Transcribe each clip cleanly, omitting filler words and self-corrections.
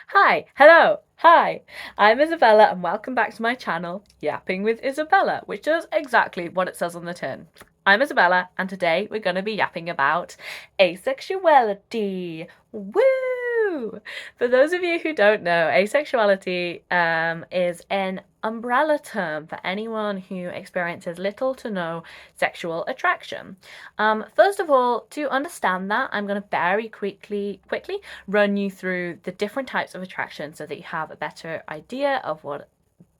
Hi, I'm Isabella and welcome back to my channel, Yapping with Isabella, which does exactly what it says on the tin. I'm Isabella and today we're going to be yapping about asexuality. Woo! For those of you who don't know, asexuality is an umbrella term for anyone who experiences little to no sexual attraction. First of all, to understand that, I'm going to very quickly run you through the different types of attraction so that you have a better idea of what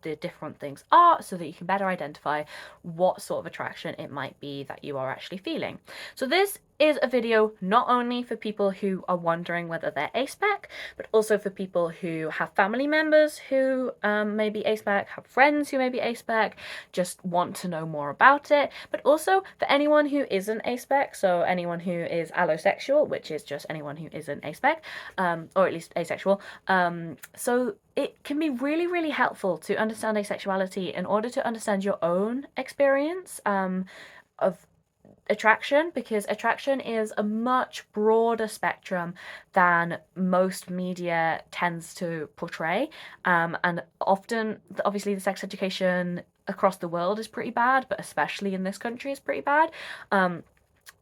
the different things are so that you can better identify what sort of attraction it might be that you are actually feeling. So this is a video not only for people who are wondering whether they're aspec, but also for people who have family members who may be aspec, have friends who may be aspec, just want to know more about it, but also for anyone who isn't aspec, so anyone who is allosexual, which is just anyone who isn't aspec, or at least asexual. So it can be really helpful to understand asexuality in order to understand your own experience of attraction, because attraction is a much broader spectrum than most media tends to portray. And often, obviously, the sex education across the world is pretty bad, but especially in this country is pretty bad.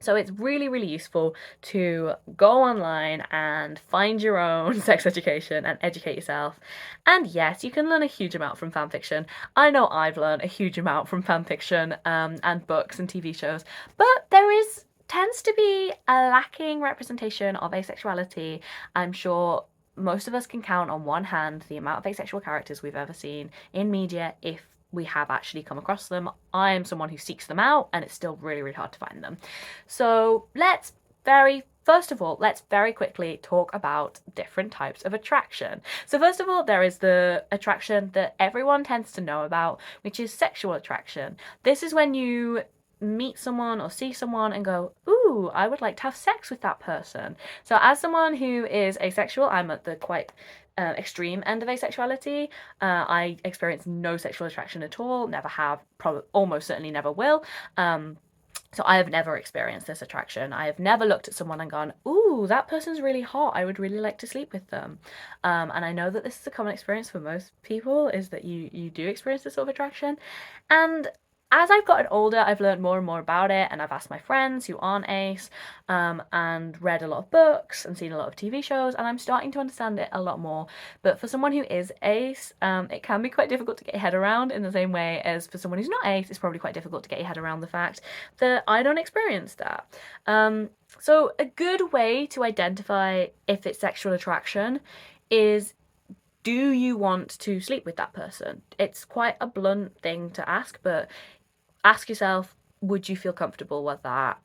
So it's really useful to go online and find your own sex education and educate yourself. And yes, you can learn a huge amount from fanfiction. I know I've learned a huge amount from fanfiction and books and TV shows, but tends to be a lacking representation of asexuality. I'm sure most of us can count on one hand the amount of asexual characters we've ever seen in media, if we have actually come across them. I am someone who seeks them out and it's still really hard to find them. So first of all, let's very quickly talk about different types of attraction. So first of all, there is the attraction that everyone tends to know about, which is sexual attraction. This is when you meet someone or see someone and go, ooh, I would like to have sex with that person. So as someone who is asexual, I'm at the quite extreme end of asexuality. I experience no sexual attraction at all, never have, probably almost certainly never will. So I have never experienced this attraction. I have never looked at someone and gone, ooh, that person's really hot, I would really like to sleep with them. And I know that this is a common experience for most people, is that you do experience this sort of attraction. And as I've gotten older, I've learned more and more about it, and I've asked my friends who aren't ace, and read a lot of books and seen a lot of TV shows, and I'm starting to understand it a lot more. But for someone who is ace, it can be quite difficult to get your head around, in the same way as for someone who's not ace, it's probably quite difficult to get your head around the fact that I don't experience that. So a good way to identify if it's sexual attraction is, do you want to sleep with that person? It's quite a blunt thing to ask, but ask yourself, would you feel comfortable with that?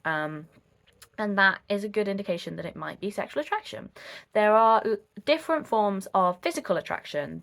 And that is a good indication that it might be sexual attraction. There are different forms of physical attraction.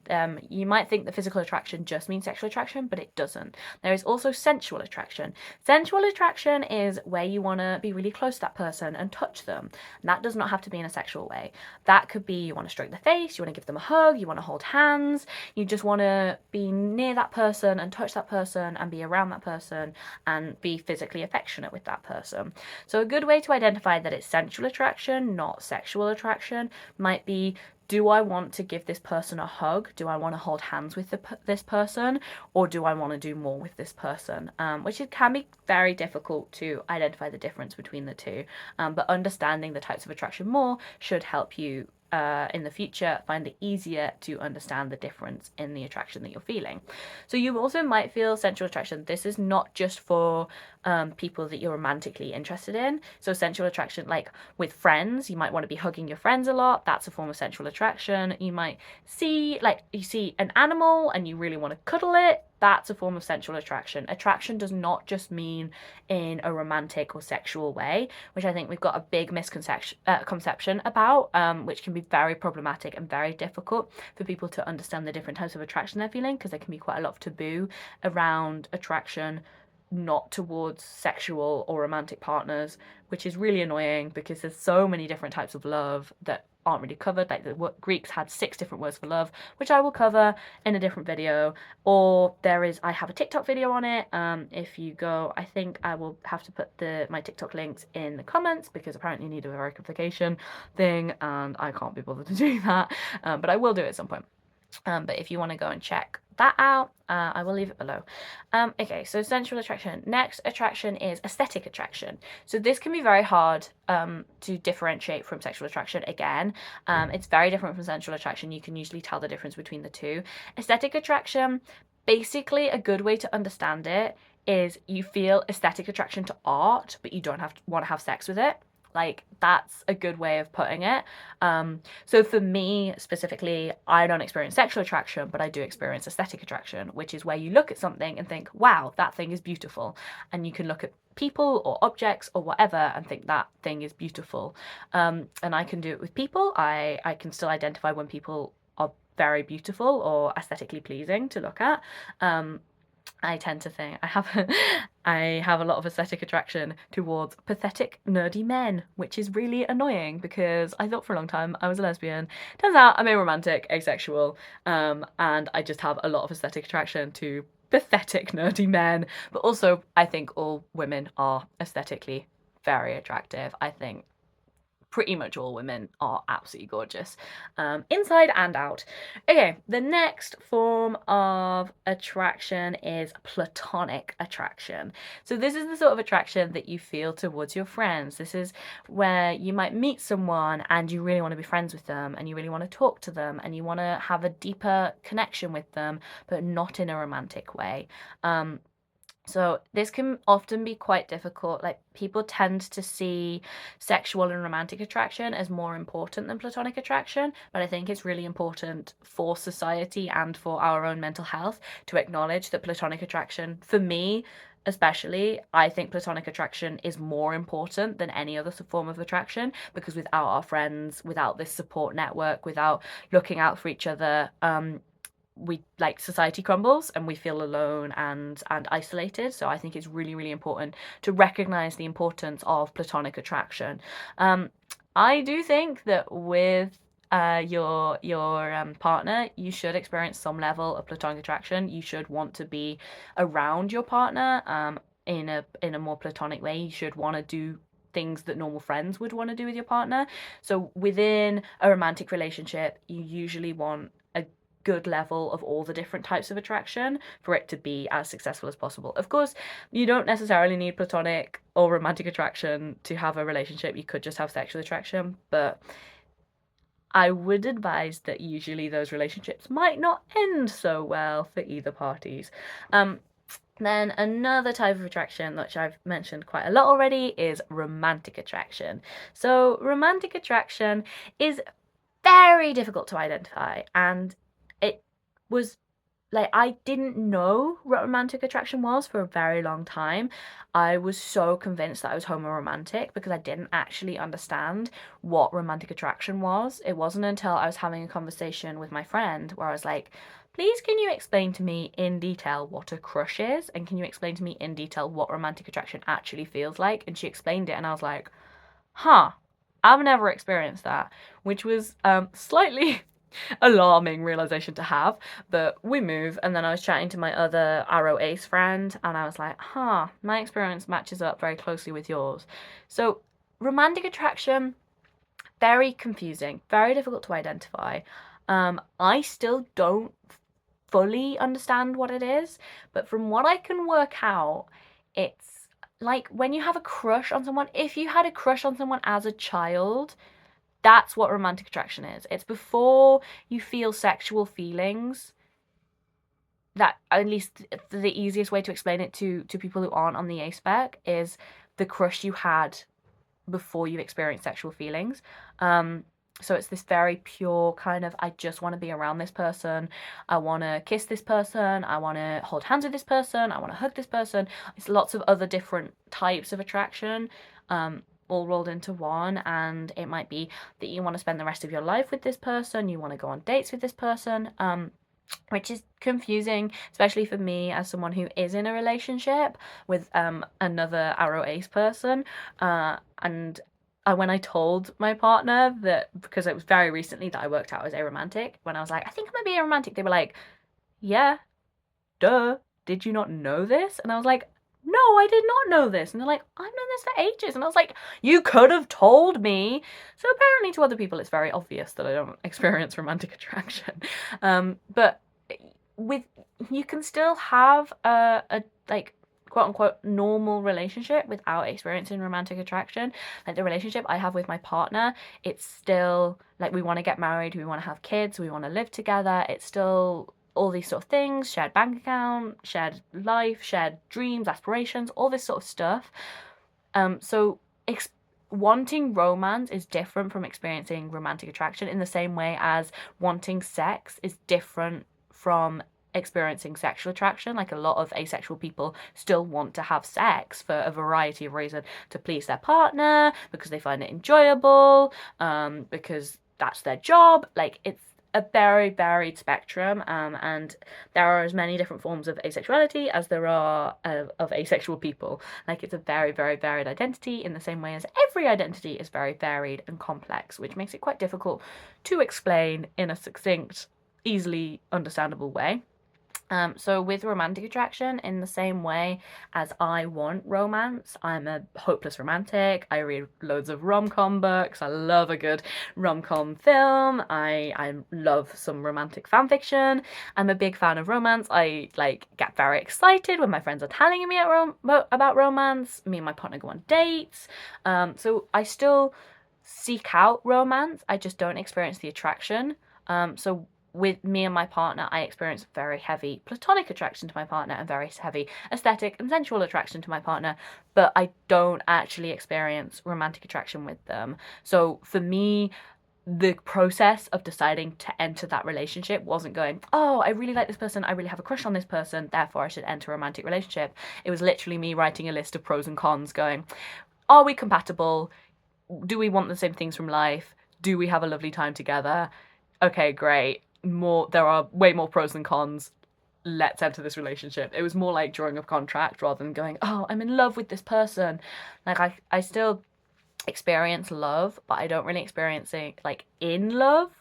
You might think that physical attraction just means sexual attraction, but it doesn't. There is also sensual attraction. Sensual attraction is where you want to be really close to that person and touch them. And that does not have to be in a sexual way. That could be you want to stroke their face, you want to give them a hug, you want to hold hands, you just want to be near that person and touch that person and be around that person and be physically affectionate with that person. So a good way to identify that it's sensual attraction, not sexual attraction, might be, do I want to give this person a hug? Do I want to hold hands with this person? Or do I want to do more with this person? Which it can be very difficult to identify the difference between the two. But understanding the types of attraction more should help you in the future find it easier to understand the difference in the attraction that you're feeling. So you also might feel sensual attraction. This is not just for people that you're romantically interested in. So sensual attraction, like with friends, you might want to be hugging your friends a lot. That's a form of sensual attraction. You might see an animal and you really want to cuddle it. That's a form of sensual attraction. Attraction does not just mean in a romantic or sexual way, which I think we've got a big misconception about, which can be very problematic and very difficult for people to understand the different types of attraction they're feeling, because there can be quite a lot of taboo around attraction not towards sexual or romantic partners, which is really annoying because there's so many different types of love that aren't really covered. Like the Greeks had 6 different words for love, which I will cover in a different video. Or I have a TikTok video on it. If you go, I think I will have to put my TikTok links in the comments, because apparently you need a verification thing and I can't be bothered to do that. But I will do it at some point. But if you want to go and check that out, I will leave it below. Okay, so sensual attraction. Next attraction is aesthetic attraction. So this can be very hard to differentiate from sexual attraction again. It's very different from sensual attraction. You can usually tell the difference between the two. Aesthetic attraction, basically a good way to understand it is you feel aesthetic attraction to art, but you don't want to have sex with it. Like, that's a good way of putting it. So for me specifically, I don't experience sexual attraction, but I do experience aesthetic attraction, which is where you look at something and think, wow, that thing is beautiful. And you can look at people or objects or whatever and think that thing is beautiful. And I can do it with people. I can still identify when people are very beautiful or aesthetically pleasing to look at. I tend to think I have a lot of aesthetic attraction towards pathetic, nerdy men, which is really annoying because I thought for a long time I was a lesbian. Turns out I'm aromantic, asexual, and I just have a lot of aesthetic attraction to pathetic, nerdy men. But also, I think all women are aesthetically very attractive. I think pretty much all women are absolutely gorgeous, inside and out. Okay, the next form of attraction is platonic attraction. So this is the sort of attraction that you feel towards your friends. This is where you might meet someone and you really want to be friends with them and you really want to talk to them and you want to have a deeper connection with them, but not in a romantic way. So this can often be quite difficult. Like, people tend to see sexual and romantic attraction as more important than platonic attraction, but I think it's really important for society and for our own mental health to acknowledge that platonic attraction, for me especially, I think platonic attraction is more important than any other form of attraction, because without our friends, without this support network, without looking out for each other, society crumbles and we feel alone and isolated. So I think it's really, really important to recognize the importance of platonic attraction. I do think that with your partner, you should experience some level of platonic attraction. You should want to be around your partner in a more platonic way. You should want to do things that normal friends would want to do with your partner. So within a romantic relationship, you usually want a good level of all the different types of attraction for it to be as successful as possible. Of course, you don't necessarily need platonic or romantic attraction to have a relationship. You could just have sexual attraction, but I would advise that usually those relationships might not end so well for either parties. Then another type of attraction, which I've mentioned quite a lot already, is romantic attraction. So romantic attraction is very difficult to identify, and it was like, I didn't know what romantic attraction was for a very long time. I was so convinced that I was homoromantic because I didn't actually understand what romantic attraction was. It wasn't until I was having a conversation with my friend where I was like, please, can you explain to me in detail what a crush is? And can you explain to me in detail what romantic attraction actually feels like? And she explained it and I was like, huh, I've never experienced that, which was slightly alarming realization to have. But we move, and then I was chatting to my other Arrow Ace friend and I was like, huh, my experience matches up very closely with yours. So romantic attraction, very confusing, very difficult to identify. I still don't fully understand what it is, but from what I can work out, it's like when you have a crush on someone. If you had a crush on someone as a child, that's what romantic attraction is. It's before you feel sexual feelings. That, at least the easiest way to explain it to people who aren't on the A spec, is the crush you had before you experienced sexual feelings. So it's this very pure kind of, I just want to be around this person. I want to kiss this person. I want to hold hands with this person. I want to hug this person. It's lots of other different types of attraction, all rolled into one. And it might be that you want to spend the rest of your life with this person. You want to go on dates with this person. Which is confusing, especially for me as someone who is in a relationship with another Arrow Ace person. And when I told my partner that, because it was very recently that I worked out as aromantic, when I was like, I think I might be aromantic, they were like, yeah, duh, did you not know this? And I was like, no, I did not know this. And they're like, I've known this for ages. And I was like, you could have told me. So apparently to other people it's very obvious that I don't experience romantic attraction. But with you can still have a like quote unquote normal relationship without experiencing romantic attraction. Like the relationship I have with my partner, it's still like we want to get married, we want to have kids, we want to live together. It's still all these sort of things, shared bank account, shared life, shared dreams, aspirations, all this sort of stuff. So wanting romance is different from experiencing romantic attraction in the same way as wanting sex is different from experiencing sexual attraction. Like a lot of asexual people still want to have sex for a variety of reasons, to please their partner, because they find it enjoyable, because that's their job. Like it's a very varied spectrum, and there are as many different forms of asexuality as there are of asexual people. Like it's a very, very varied identity in the same way as every identity is very varied and complex, which makes it quite difficult to explain in a succinct, easily understandable way. So with romantic attraction, in the same way as I want romance, I'm a hopeless romantic. I read loads of rom-com books. I love a good rom-com film. I love some romantic fan fiction. I'm a big fan of romance. I like get very excited when my friends are telling me about romance. Me and my partner go on dates. So I still seek out romance. I just don't experience the attraction. So with me and my partner, I experience very heavy platonic attraction to my partner and very heavy aesthetic and sensual attraction to my partner, but I don't actually experience romantic attraction with them. So for me, the process of deciding to enter that relationship wasn't going, oh, I really like this person, I really have a crush on this person, therefore I should enter a romantic relationship. It was literally me writing a list of pros and cons, going, are we compatible? Do we want the same things from life? Do we have a lovely time together? Okay, great. There are way more pros than cons. Let's enter this relationship. It was more like drawing a contract rather than going, oh, I'm in love with this person. Like I still experience love, but I don't really experience it like in love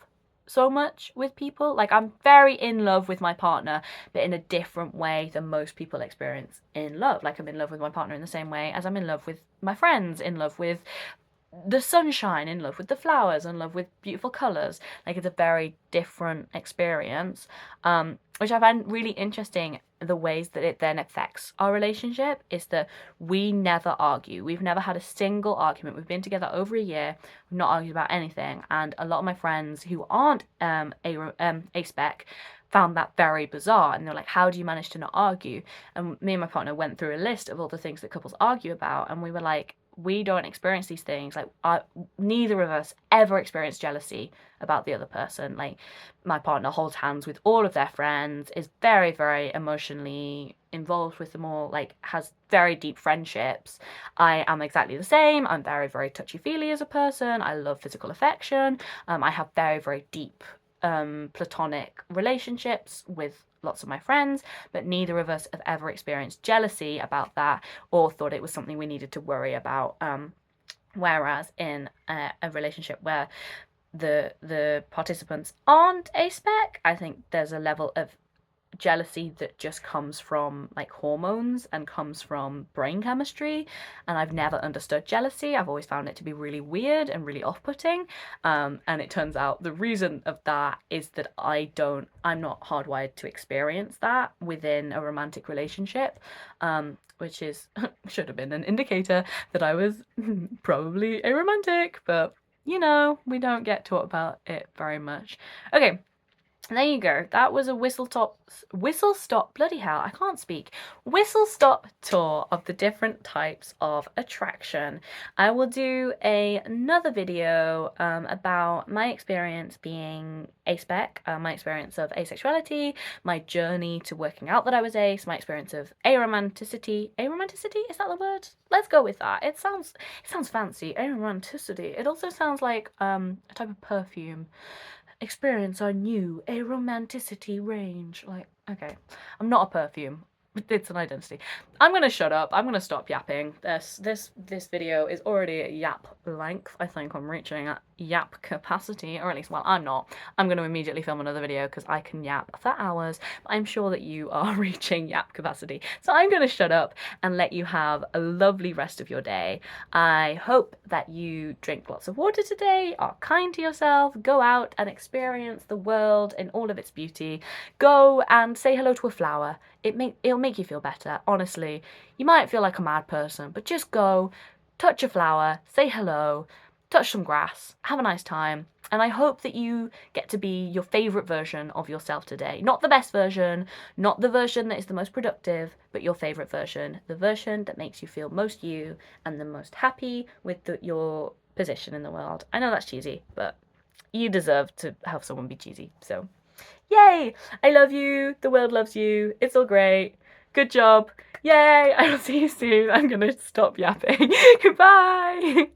so much with people. Like I'm very in love with my partner, but in a different way than most people experience in love. Like I'm in love with my partner in the same way as I'm in love with my friends, in love with the sunshine, in love with the flowers, in love with beautiful colors. Like it's a very different experience, which I find really interesting. The ways that it then affects our relationship is that we never argue. We've never had a single argument. We've been together over a year. We've not argued about anything. And a lot of my friends who aren't a spec found that very bizarre, and they're like, how do you manage to not argue? And me and my partner went through a list of all the things that couples argue about, and we were like, we don't experience these things. Like neither of us ever experience jealousy about the other person. Like my partner holds hands with all of their friends, is very, very emotionally involved with them all, like has very deep friendships. I am exactly the same. I'm very, very touchy-feely as a person. I love physical affection. I have very, very deep platonic relationships with lots of my friends, but neither of us have ever experienced jealousy about that or thought it was something we needed to worry about. Whereas in a relationship where the participants aren't a spec, I think there's a level of jealousy that just comes from like hormones and comes from brain chemistry, and I've never understood jealousy. I've always found it to be really weird and really off-putting, and it turns out the reason of that is that I'm not hardwired to experience that within a romantic relationship, which is should have been an indicator that I was probably a romantic, but you know, we don't get taught about it very much. Okay, there you go. That was a whistle stop, bloody hell, I can't speak. Whistle stop tour of the different types of attraction. I will do another video about my experience being aspec, my experience of asexuality, my journey to working out that I was ace, my experience of aromanticity. Aromanticity? Is that the word? Let's go with that. It sounds fancy. Aromanticity. It also sounds like a type of perfume. Experience our new aromanticity range. Like, okay, I'm not a perfume. It's an identity. I'm gonna shut up. I'm gonna stop yapping. This video is already at yap length. I think I'm reaching at yap capacity, or at least, well, I'm not. I'm gonna immediately film another video because I can yap for hours. But I'm sure that you are reaching yap capacity. So I'm gonna shut up and let you have a lovely rest of your day. I hope that you drink lots of water today, are kind to yourself, go out and experience the world in all of its beauty. Go and say hello to a flower. It'll make you feel better, honestly. You might feel like a mad person, but just go, touch a flower, say hello, touch some grass, have a nice time, and I hope that you get to be your favourite version of yourself today. Not the best version, not the version that is the most productive, but your favourite version. The version that makes you feel most you and the most happy with your position in the world. I know that's cheesy, but you deserve to have someone be cheesy, so... Yay! I love you. The world loves you. It's all great. Good job. Yay! I will see you soon. I'm gonna stop yapping. Goodbye!